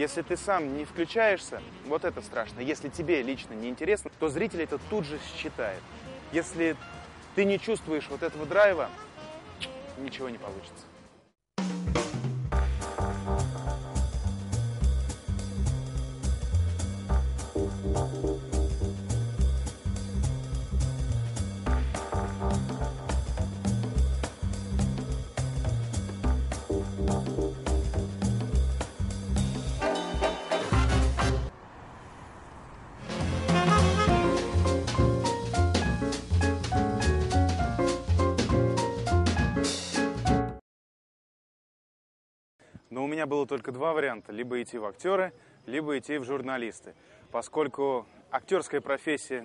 Если ты сам не включаешься, вот это страшно. Если тебе лично не интересно, то зритель это тут же считает. Если ты не чувствуешь вот этого драйва, ничего не получится. Но у меня было только два варианта. Либо идти в актеры, либо идти в журналисты. Поскольку актерская профессия,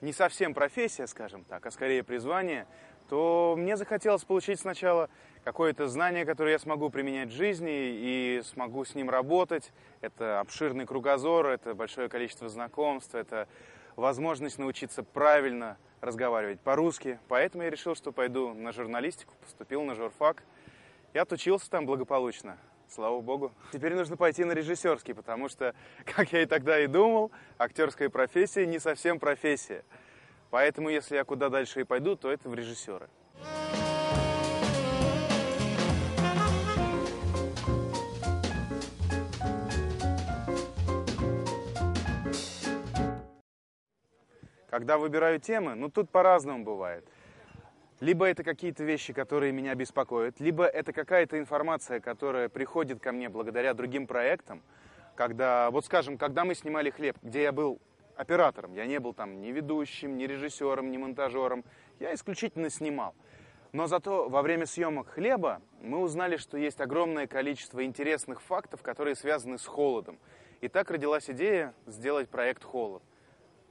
не совсем профессия, скажем так, а скорее призвание, то мне захотелось получить сначала какое-то знание, которое я смогу применять в жизни и смогу с ним работать. Это обширный кругозор, это большое количество знакомств, это возможность научиться правильно разговаривать по-русски. Поэтому я решил, что пойду на журналистику, поступил на журфак. Я отучился там благополучно, слава богу. Теперь нужно пойти на режиссерский, потому что, как я и тогда и думал, актерская профессия не совсем профессия. Поэтому, если я куда дальше и пойду, то это в режиссеры. Когда выбираю темы, тут по-разному бывает. Либо это какие-то вещи, которые меня беспокоят, либо это какая-то информация, которая приходит ко мне благодаря другим проектам. Когда, вот скажем, когда мы снимали «Хлеб», где я был оператором, я не был там ни ведущим, ни режиссером, ни монтажером, я исключительно снимал. Но зато во время съемок «Хлеба» мы узнали, что есть огромное количество интересных фактов, которые связаны с холодом. И так родилась идея сделать проект «Холод»,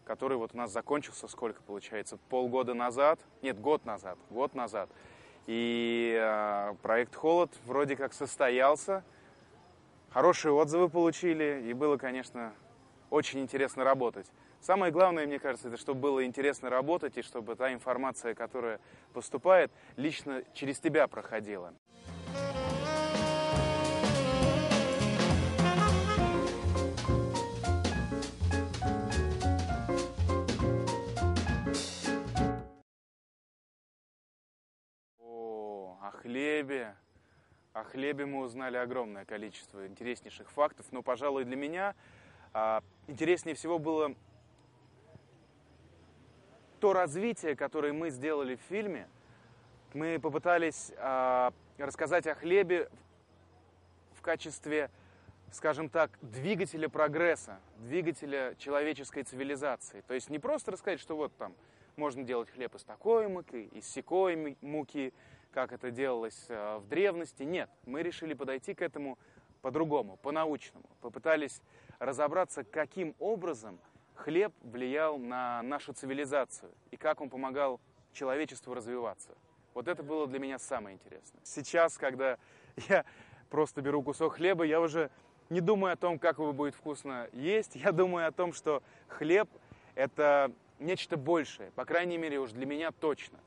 который вот у нас закончился, сколько получается, полгода назад, нет, год назад. И проект «Холод» вроде как состоялся, хорошие отзывы получили, и было, конечно, очень интересно работать. Самое главное, мне кажется, это чтобы было интересно работать, и чтобы та информация, которая поступает, лично через тебя проходила. О хлебе мы узнали огромное количество интереснейших фактов, но, пожалуй, для меня интереснее всего было то развитие, которое мы сделали в фильме. Мы попытались рассказать о хлебе в качестве, скажем так, двигателя прогресса, двигателя человеческой цивилизации. То есть не просто рассказать, что вот там можно делать хлеб из такой муки, из сякой муки, как это делалось в древности. Нет, мы решили подойти к этому по-другому, по-научному. Попытались разобраться, каким образом хлеб влиял на нашу цивилизацию и как он помогал человечеству развиваться. Вот это было для меня самое интересное. Сейчас, когда я просто беру кусок хлеба, я уже не думаю о том, как его будет вкусно есть. Я думаю о том, что хлеб – это нечто большее, по крайней мере, уж для меня точно.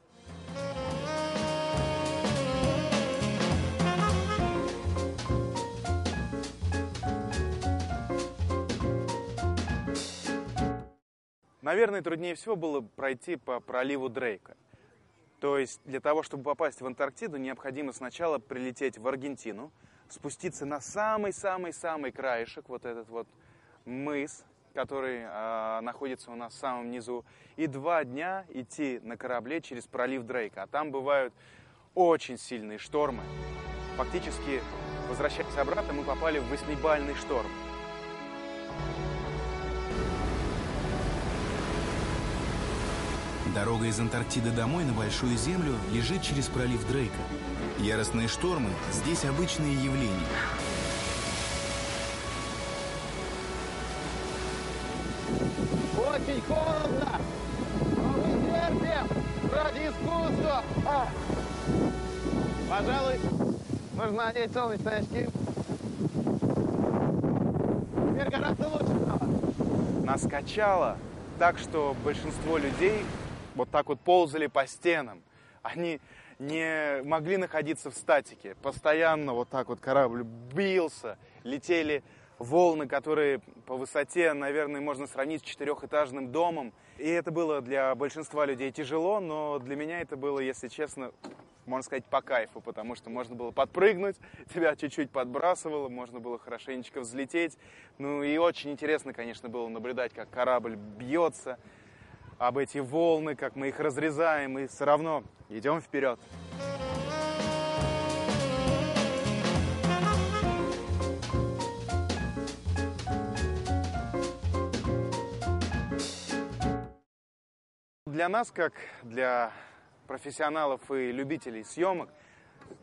Наверное, труднее всего было пройти по проливу Дрейка. То есть для того, чтобы попасть в Антарктиду, необходимо сначала прилететь в Аргентину, спуститься на самый-самый-самый краешек, вот этот вот мыс, который находится у нас в самом низу, и 2 дня идти на корабле через пролив Дрейка. А там бывают очень сильные штормы. Фактически, возвращаясь обратно, мы попали в 8-бальный шторм. Дорога из Антарктиды домой на Большую Землю лежит через пролив Дрейка. Яростные штормы здесь обычные явления. Очень холодно, но мы терпим ради искусства. Пожалуй, можно надеть солнечные очки. Теперь гораздо лучше стало. Нас качало так, что большинство людей вот так вот ползали по стенам. Они не могли находиться в статике. Постоянно вот так вот корабль бился, летели волны, которые по высоте, наверное, можно сравнить с 4-этажным домом. И это было для большинства людей тяжело, но для меня это было, если честно, можно сказать, по кайфу, потому что можно было подпрыгнуть, тебя чуть-чуть подбрасывало, можно было хорошенечко взлететь. Ну и очень интересно, конечно, было наблюдать, как корабль бьется об эти волны, как мы их разрезаем, и все равно идем вперед. Для нас, как для профессионалов и любителей съемок,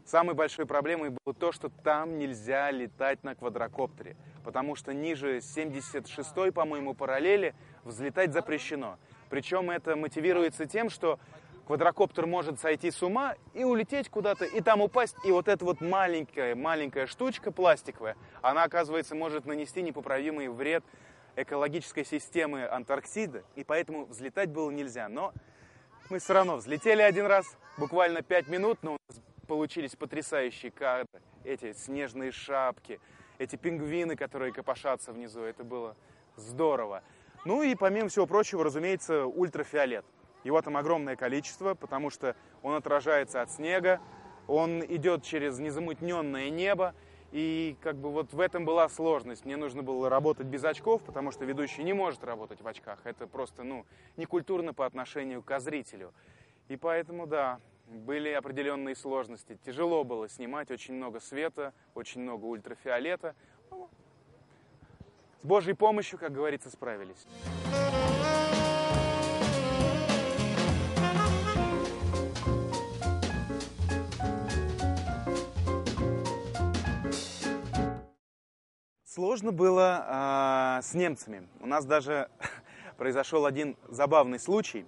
самой большой проблемой было то, что там нельзя летать на квадрокоптере, потому что ниже 76-й, по-моему, параллели взлетать запрещено. Причем это мотивируется тем, что квадрокоптер может сойти с ума и улететь куда-то, и там упасть, и вот эта вот маленькая штучка пластиковая, она, оказывается, может нанести непоправимый вред экологической системы Антарктиды, и поэтому взлетать было нельзя. Но мы все равно взлетели один раз, буквально 5 минут, но у нас получились потрясающие кадры. Эти снежные шапки, эти пингвины, которые копошатся внизу, это было здорово. Ну и помимо всего прочего, разумеется, ультрафиолет. Его там огромное количество, потому что он отражается от снега, он идет через незамутненное небо. И как бы вот в этом была сложность. Мне нужно было работать без очков, потому что ведущий не может работать в очках. Это просто, некультурно по отношению к зрителю. И поэтому, да, были определенные сложности. Тяжело было снимать, очень много света, очень много ультрафиолета. С Божьей помощью, как говорится, справились. Сложно было с немцами. У нас даже произошел один забавный случай.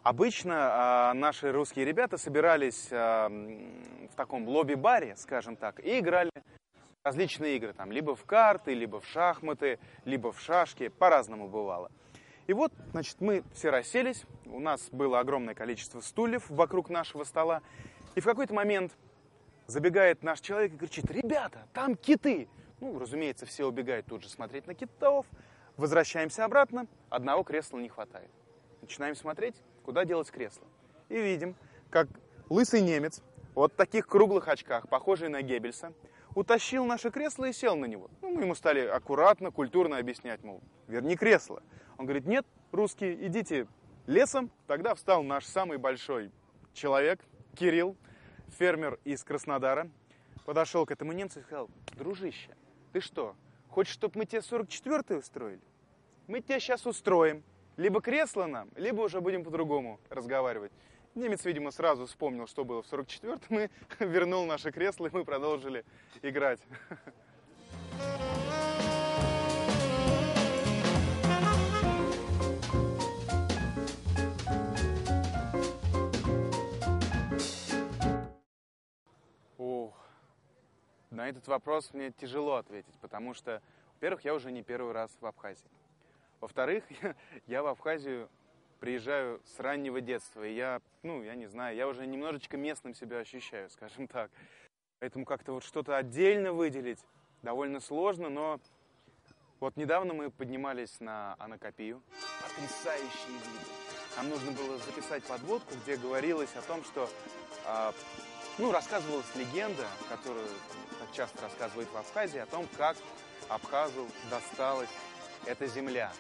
Обычно наши русские ребята собирались в таком лобби-баре, скажем так, и играли различные игры. Там, либо в карты, либо в шахматы, либо в шашки. По-разному бывало. И вот, значит, мы все расселись. У нас было огромное количество стульев вокруг нашего стола. И в какой-то момент забегает наш человек и кричит: «Ребята, там киты!» Ну, разумеется, все убегают тут же смотреть на китов. Возвращаемся обратно, одного кресла не хватает. Начинаем смотреть, куда делать кресло. И видим, как лысый немец, вот в таких круглых очках, похожий на Геббельса, утащил наше кресло и сел на него. Ну, мы ему стали аккуратно, культурно объяснять, мол, верни кресло. Он говорит: нет, русские, идите лесом. Тогда встал наш самый большой человек, Кирилл, фермер из Краснодара, подошел к этому немцу и сказал: дружище, ты что, хочешь, чтобы мы тебе 44-й устроили? Мы тебе сейчас устроим. Либо кресло нам, либо уже будем по-другому разговаривать. Немец, видимо, сразу вспомнил, что было в 44-м, и вернул наше кресло, и мы продолжили играть. На этот вопрос мне тяжело ответить, потому что, во-первых, я уже не первый раз в Абхазии. Во-вторых, я в Абхазию приезжаю с раннего детства, и я не знаю, я уже немножечко местным себя ощущаю, скажем так. Поэтому как-то вот что-то отдельно выделить довольно сложно, но вот недавно мы поднимались на Анакапию. Потрясающие виды. Нам нужно было записать подводку, где говорилось о том, что рассказывалась легенда, которую так часто рассказывают в Абхазии, о том, как Абхазу досталась эта земля.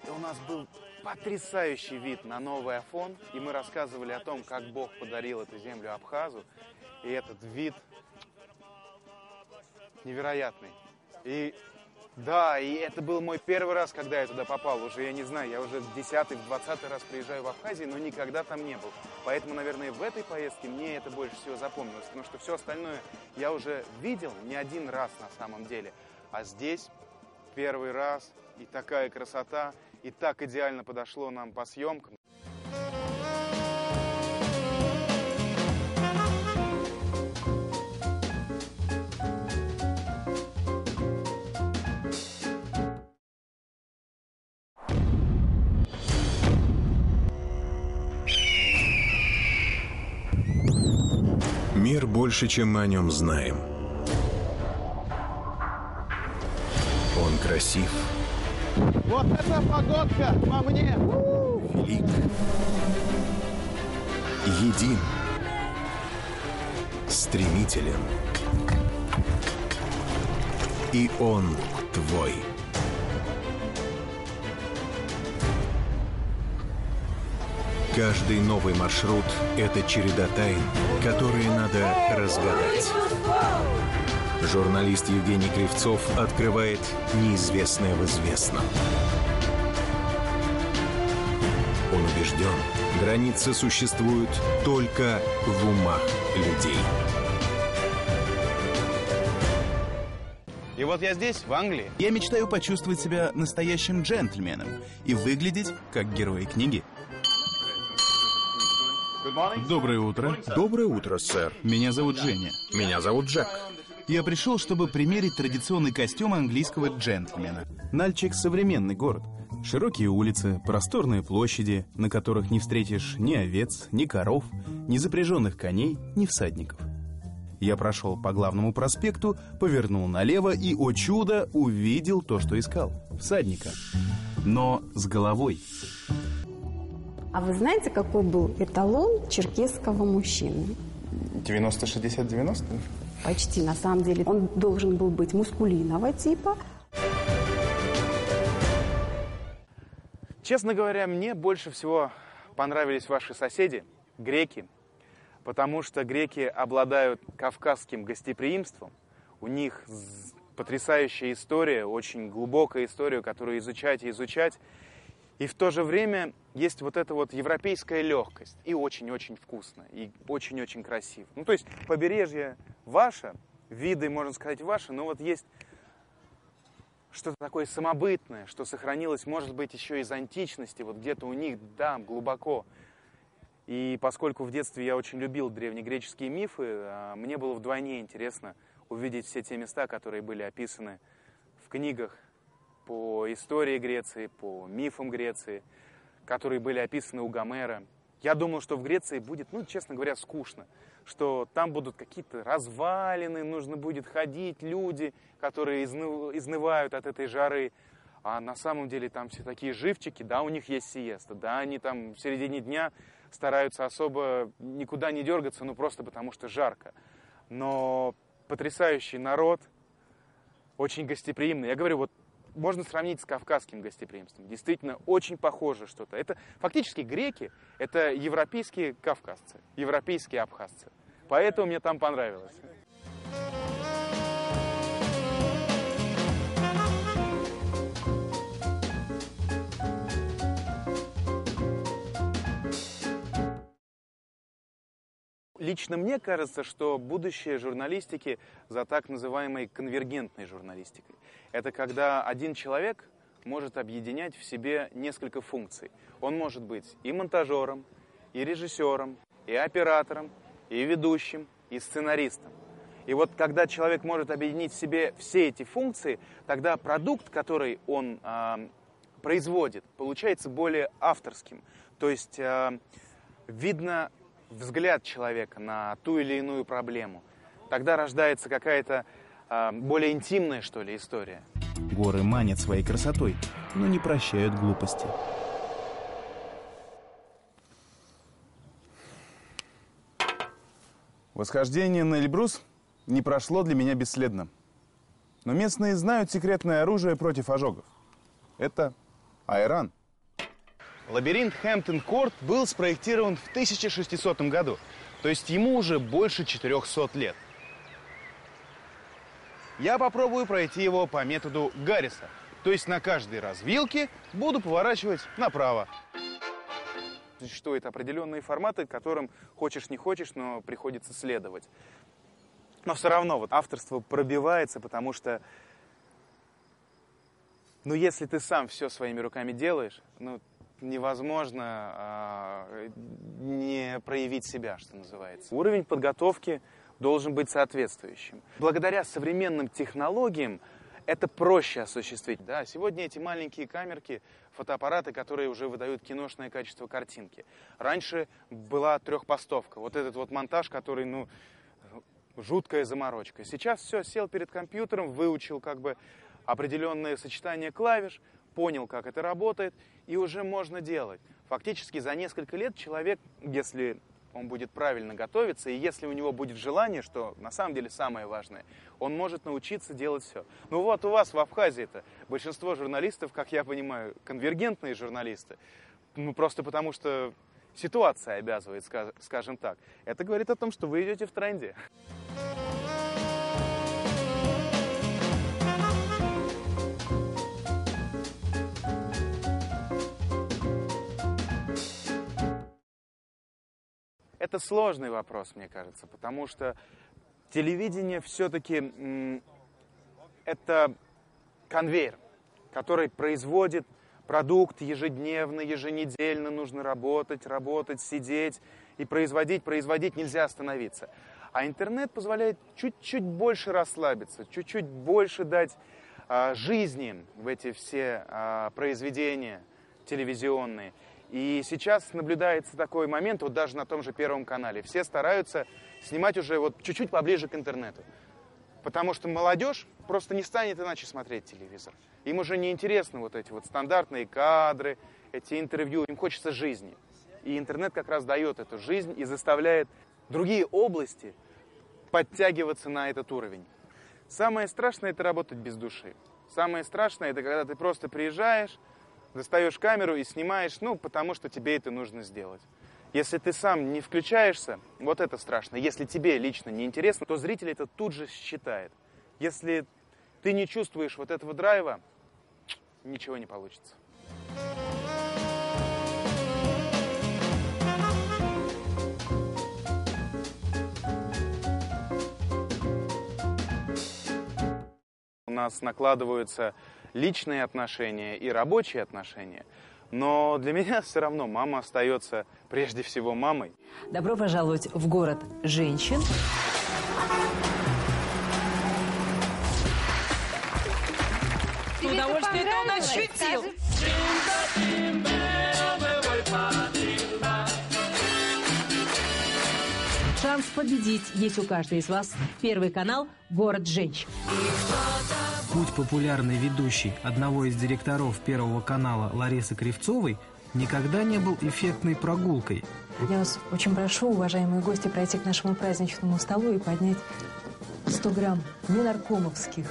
И у нас был потрясающий вид на новый Афон, и мы рассказывали о том, как Бог подарил эту землю Абхазу, и этот вид невероятный. И да, и это был мой первый раз, когда я туда попал. Уже, я не знаю, я уже в 10-й, в 20-й раз приезжаю в Абхазию, но никогда там не был. Поэтому, наверное, в этой поездке мне это больше всего запомнилось, потому что все остальное я уже видел не один раз на самом деле. А здесь первый раз, и такая красота, и так идеально подошло нам по съемкам. Мир больше, чем мы о нем знаем. красив, Вот эта погодка по мне! велик, един, стремителен. И он твой. Каждый новый маршрут — это череда тайн, которые надо разгадать. Журналист Евгений Кривцов открывает неизвестное в известном. Он убежден, границы существуют только в умах людей. И вот я здесь, в Англии. Я мечтаю почувствовать себя настоящим джентльменом и выглядеть как герои книги. Доброе утро. Доброе утро, сэр. Меня зовут Женя. Меня зовут Джек. Я пришел, чтобы примерить традиционный костюм английского джентльмена. Нальчик — современный город. Широкие улицы, просторные площади, на которых не встретишь ни овец, ни коров, ни запряженных коней, ни всадников. Я прошел по главному проспекту, повернул налево и, о чудо, увидел то, что искал. Всадника. Но с головой. А вы знаете, какой был эталон черкесского мужчины? 90-60-90? Почти, на самом деле. Он должен был быть мускулинного типа. Честно говоря, мне больше всего понравились ваши соседи, греки, потому что греки обладают кавказским гостеприимством. У них потрясающая история, очень глубокая история, которую изучать и изучать. И в то же время есть вот эта вот европейская легкость. И очень-очень вкусно, и очень-очень красиво. Ну, то есть побережье ваше, виды, можно сказать, ваши, но вот есть что-то такое самобытное, что сохранилось, может быть, еще из античности, вот где-то у них, да, глубоко. И поскольку в детстве я очень любил древнегреческие мифы, мне было вдвойне интересно увидеть все те места, которые были описаны в книгах по истории Греции, по мифам Греции, которые были описаны у Гомера. Я думал, что в Греции будет, ну, честно говоря, скучно, что там будут какие-то развалины, нужно будет ходить люди, которые изнывают от этой жары. А на самом деле там все такие живчики, да, у них есть сиеста, да, они там в середине дня стараются особо никуда не дергаться, ну, просто потому что жарко. Но потрясающий народ, очень гостеприимный. Я говорю, вот можно сравнить с кавказским гостеприимством. Действительно, очень похоже что-то. Это фактически греки, это европейские кавказцы, европейские абхазцы. Поэтому мне там понравилось. Лично мне кажется, что будущее журналистики за так называемой конвергентной журналистикой. Это когда один человек может объединять в себе несколько функций. Он может быть и монтажером, и режиссером, и оператором, и ведущим, и сценаристом. И вот когда человек может объединить в себе все эти функции, тогда продукт, который он производит, получается более авторским. То есть видно взгляд человека на ту или иную проблему. Тогда рождается какая-то более интимная, что ли, история. Горы манят своей красотой, но не прощают глупости. Восхождение на Эльбрус не прошло для меня бесследно. Но местные знают секретное оружие против ожогов. Это айран. Лабиринт Хэмптон-Корт был спроектирован в 1600 году, то есть ему уже больше 400 лет. Я попробую пройти его по методу Гарриса, то есть на каждой развилке буду поворачивать направо. Существуют определенные форматы, которым хочешь не хочешь, но приходится следовать. Но все равно вот авторство пробивается, потому что, ну, если ты сам все своими руками делаешь, ну, невозможно не проявить себя, что называется. Уровень подготовки должен быть соответствующим. Благодаря современным технологиям это проще осуществить. Да, сегодня эти маленькие камерки, фотоаппараты, которые уже выдают киношное качество картинки. Раньше была трехпостовка. Вот этот вот монтаж, который, ну, жуткая заморочка. Сейчас все, сел перед компьютером, выучил как бы определенное сочетание клавиш, понял, как это работает, и уже можно делать. Фактически за несколько лет человек, если он будет правильно готовиться, и если у него будет желание, что на самом деле самое важное, он может научиться делать все. Ну вот у вас в Абхазии-то большинство журналистов, как я понимаю, конвергентные журналисты, ну просто потому что ситуация обязывает, скажем так. Это говорит о том, что вы идете в тренде. Это сложный вопрос, мне кажется, потому что телевидение все-таки это конвейер, который производит продукт ежедневно, еженедельно, нужно работать, сидеть и производить нельзя остановиться. А интернет позволяет чуть-чуть больше расслабиться, чуть-чуть больше дать жизни в эти все произведения телевизионные. И сейчас наблюдается такой момент, вот даже на том же Первом канале. Все стараются снимать уже вот чуть-чуть поближе к интернету. Потому что молодежь просто не станет иначе смотреть телевизор. Им уже не интересны вот эти вот стандартные кадры, эти интервью. Им хочется жизни. И интернет как раз дает эту жизнь и заставляет другие области подтягиваться на этот уровень. Самое страшное – это работать без души. Самое страшное – это когда ты просто приезжаешь, достаешь камеру и снимаешь, ну, потому что тебе это нужно сделать. Если ты сам не включаешься, вот это страшно. Если тебе лично не интересно, то зритель это тут же считает. Если ты не чувствуешь вот этого драйва, ничего не получится. У нас накладываются личные отношения и рабочие отношения. Но для меня все равно мама остается прежде всего мамой. Добро пожаловать в город женщин. Удовольствие он ощутил. Шанс победить есть у каждой из вас. Первый канал «Город женщин». Путь популярной ведущей одного из директоров Первого канала Ларисы Кривцовой никогда не был эффектной прогулкой. Я вас очень прошу, уважаемые гости, пройти к нашему праздничному столу и поднять 100 грамм не наркомовских.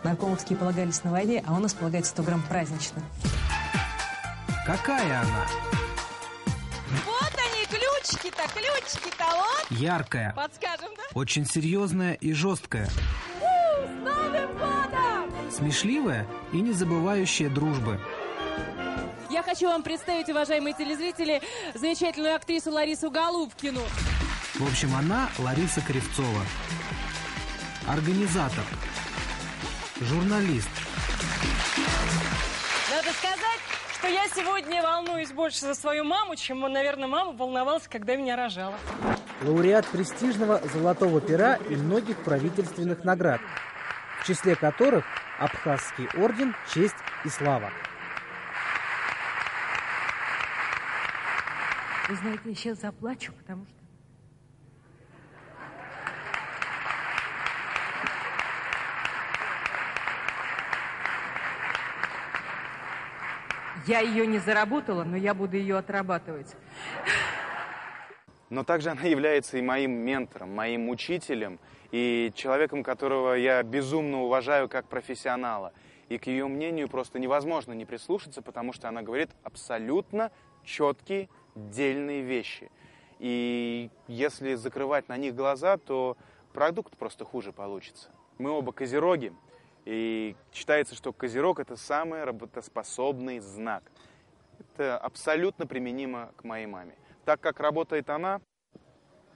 Наркомовские полагались на войне, а у нас полагается 100 грамм празднично. Какая она? Вот они, ключики-то, вот. Яркая. Подскажем, да? Очень серьезная и жесткая. С Новым годом! Смешливая и не забывающая дружбы. Я хочу вам представить, уважаемые телезрители, замечательную актрису Ларису Голубкину. В общем, она Лариса Кривцова. Организатор. Журналист. Надо сказать, что я сегодня волнуюсь больше за свою маму, чем, наверное, мама волновалась, когда меня рожала. Лауреат престижного «Золотого пера» и многих правительственных наград, в числе которых Абхазский орден «Честь и слава». Вы знаете, я сейчас заплачу, потому что... Я ее не заработала, но я буду ее отрабатывать. Но также она является и моим ментором, моим учителем, и человеком, которого я безумно уважаю как профессионала. И к ее мнению просто невозможно не прислушаться, потому что она говорит абсолютно четкие, дельные вещи. И если закрывать на них глаза, то продукт просто хуже получится. Мы оба козероги, и считается, что козерог – это самый работоспособный знак. Это абсолютно применимо к моей маме. Так как работает она,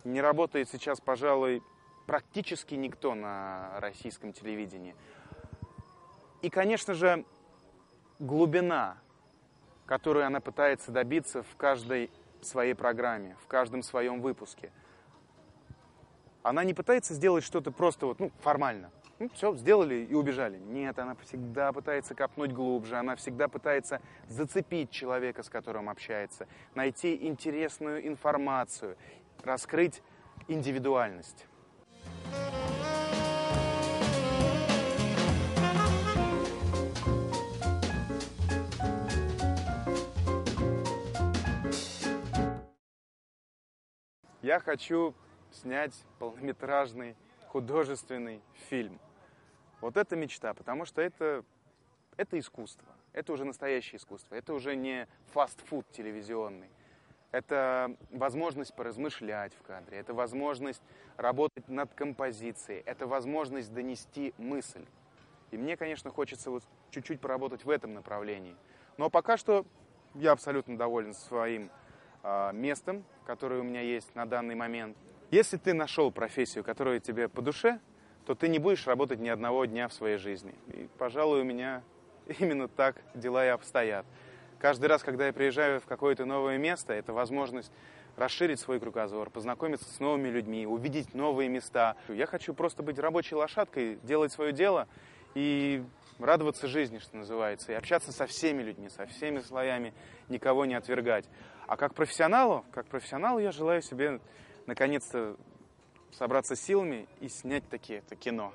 не работает сейчас, пожалуй, практически никто на российском телевидении. И, конечно же, глубина, которую она пытается добиться в каждой своей программе, в каждом своем выпуске. Она не пытается сделать что-то просто вот, формально. Все, сделали и убежали. Нет, она всегда пытается копнуть глубже, она всегда пытается зацепить человека, с которым общается, найти интересную информацию, раскрыть индивидуальность. Я хочу снять полнометражный художественный фильм. Вот это мечта, потому что это искусство. Это уже настоящее искусство. Это уже не фастфуд телевизионный. Это возможность поразмышлять в кадре. Это возможность работать над композицией. Это возможность донести мысль. И мне, конечно, хочется вот чуть-чуть поработать в этом направлении. Но пока что я абсолютно доволен своим местом, которое у меня есть на данный момент. Если ты нашел профессию, которая тебе по душе, то ты не будешь работать ни одного дня в своей жизни. И, пожалуй, у меня именно так дела и обстоят. Каждый раз, когда я приезжаю в какое-то новое место, это возможность расширить свой кругозор, познакомиться с новыми людьми, увидеть новые места. Я хочу просто быть рабочей лошадкой, делать свое дело и радоваться жизни, что называется, и общаться со всеми людьми, со всеми слоями, никого не отвергать. А как профессионалу я желаю себе наконец-то собраться силами и снять таки это кино.